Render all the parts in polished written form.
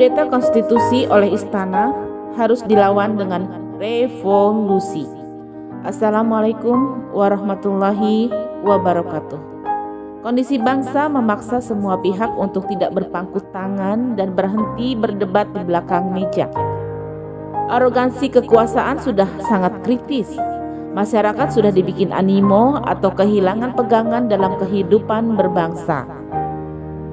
Kudeta konstitusi oleh istana harus dilawan dengan revolusi. Assalamualaikum warahmatullahi wabarakatuh. Kondisi bangsa memaksa semua pihak untuk tidak berpangku tangan dan berhenti berdebat di belakang meja. Arogansi kekuasaan sudah sangat kritis. Masyarakat sudah dibikin animo atau kehilangan pegangan dalam kehidupan berbangsa.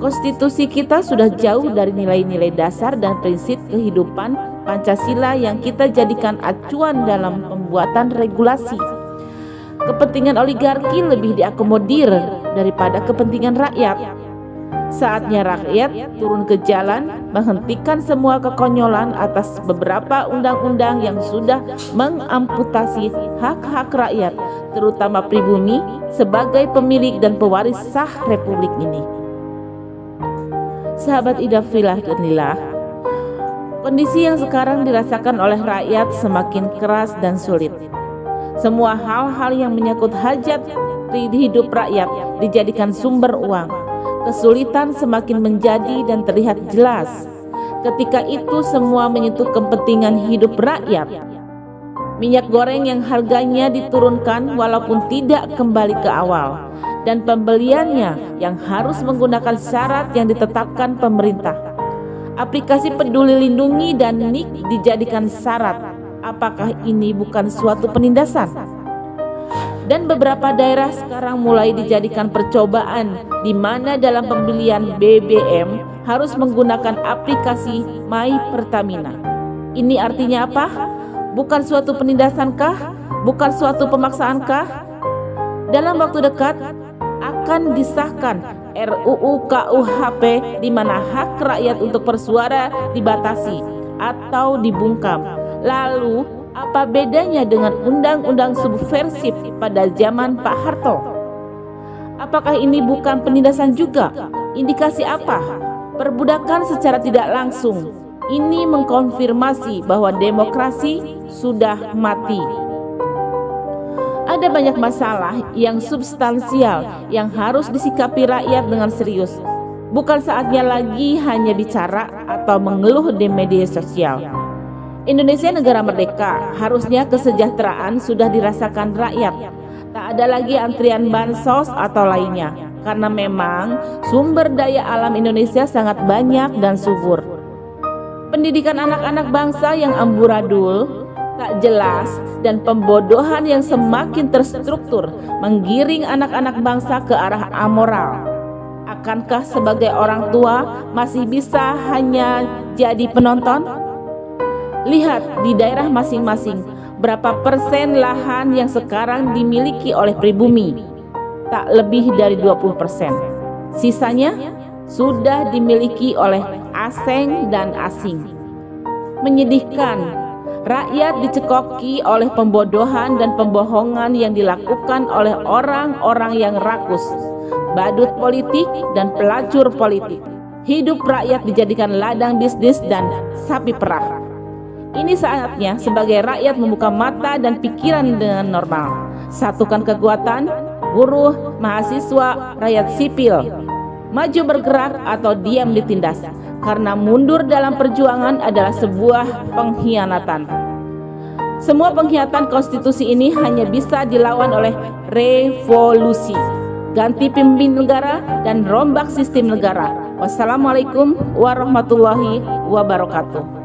Konstitusi kita sudah jauh dari nilai-nilai dasar dan prinsip kehidupan Pancasila yang kita jadikan acuan dalam pembuatan regulasi. Kepentingan oligarki lebih diakomodir daripada kepentingan rakyat. Saatnya rakyat turun ke jalan, menghentikan semua kekonyolan atas beberapa undang-undang yang sudah mengamputasi hak-hak rakyat, terutama pribumi sebagai pemilik dan pewaris sah republik ini. Sahabat Idafillah, kondisi yang sekarang dirasakan oleh rakyat semakin keras dan sulit. Semua hal-hal yang menyangkut hajat hidup rakyat dijadikan sumber uang. Kesulitan semakin menjadi dan terlihat jelas ketika itu semua menyentuh kepentingan hidup rakyat. Minyak goreng yang harganya diturunkan walaupun tidak kembali ke awal, dan pembeliannya yang harus menggunakan syarat yang ditetapkan pemerintah. Aplikasi Peduli Lindungi dan NIK dijadikan syarat. Apakah ini bukan suatu penindasan? Dan beberapa daerah sekarang mulai dijadikan percobaan di mana dalam pembelian BBM harus menggunakan aplikasi My Pertamina. Ini artinya apa? Bukan suatu penindasankah? Bukan suatu pemaksaanKah? Dalam waktu dekat akan disahkan RUU KUHP di mana hak rakyat untuk bersuara dibatasi atau dibungkam. Lalu apa bedanya dengan undang-undang subversif pada zaman Pak Harto? Apakah ini bukan penindasan juga? Indikasi apa? Perbudakan secara tidak langsung. Ini mengkonfirmasi bahwa demokrasi sudah mati. Ada banyak masalah yang substansial yang harus disikapi rakyat dengan serius. Bukan saatnya lagi hanya bicara atau mengeluh di media sosial. Indonesia negara merdeka, harusnya kesejahteraan sudah dirasakan rakyat. Tak ada lagi antrian bansos atau lainnya, karena memang sumber daya alam Indonesia sangat banyak dan subur. Pendidikan anak-anak bangsa yang amburadul, tak jelas, dan pembodohan yang semakin terstruktur menggiring anak-anak bangsa ke arah amoral. Akankah sebagai orang tua masih bisa hanya jadi penonton? Lihat di daerah masing-masing berapa persen lahan yang sekarang dimiliki oleh pribumi. Tak lebih dari 20%. Sisanya sudah dimiliki oleh asing dan asing. Menyedihkan, rakyat dicekoki oleh pembodohan dan pembohongan yang dilakukan oleh orang-orang yang rakus, badut politik dan pelacur politik. Hidup rakyat dijadikan ladang bisnis dan sapi perah. Ini saatnya sebagai rakyat membuka mata dan pikiran dengan normal. Satukan kekuatan, buruh, mahasiswa, rakyat sipil. Maju bergerak atau diam ditindas. Karena mundur dalam perjuangan adalah sebuah pengkhianatan. Semua pengkhianatan konstitusi ini hanya bisa dilawan oleh revolusi. Ganti pemimpin negara dan rombak sistem negara. Wassalamualaikum warahmatullahi wabarakatuh.